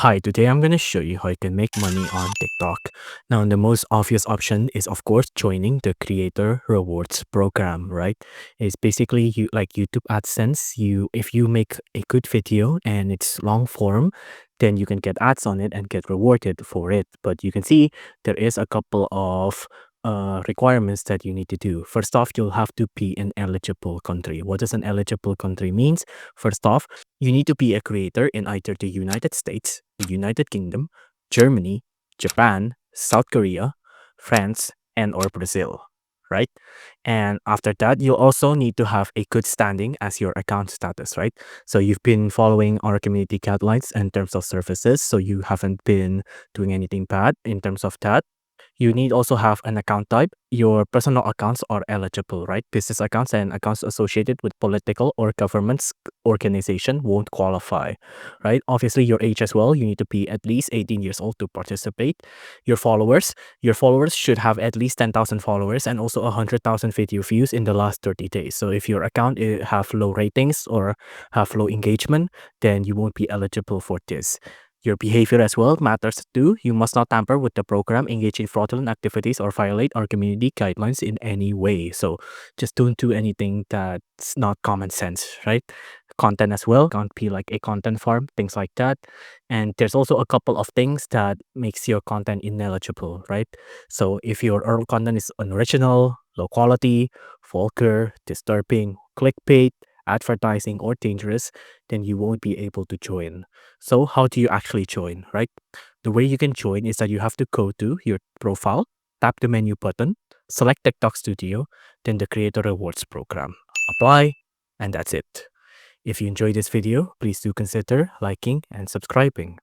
Hi, today I'm going to show you how you can make money on TikTok. Now, the most obvious option is, of course, joining the Creator Rewards program, right? It's basically you like YouTube AdSense. If you make a good video and it's long form, then you can get ads on it and get rewarded for it. But you can see there is a couple of requirements that you need to do. First off, you'll have to be an eligible country. What does an eligible country means? First off, you need to be a creator in either the United States, the United Kingdom, Germany, Japan, South Korea, France, and or Brazil, right? And after that, you'll also need to have a good standing as your account status, right? So you've been following our community guidelines in terms of services, so you haven't been doing anything bad in terms of that. You need also have an account type. Your personal accounts are eligible, right? Business accounts and accounts associated with political or government organization won't qualify, right? Obviously, your age as well. You need to be at least 18 years old to participate. Your followers should have at least 10,000 followers and also 100,000 video views in the last 30 days. So if your account have low ratings or have low engagement, then you won't be eligible for this. Your behavior as well matters too. You must not tamper with the program, engage in fraudulent activities, or violate our community guidelines in any way. So just don't do anything that's not common sense, right? Content as well can't be like a content farm, things like that. And there's also a couple of things that makes your content ineligible, right? So if your content is unoriginal, low quality, vulgar, disturbing, clickbait, advertising, or dangerous, then you won't be able to join. So how do you actually join, right? The way you can join is that you have to go to your profile, tap the menu button, select TikTok Studio, then the Creator Rewards program. Apply, and that's it. If you enjoyed this video, please do consider liking and subscribing.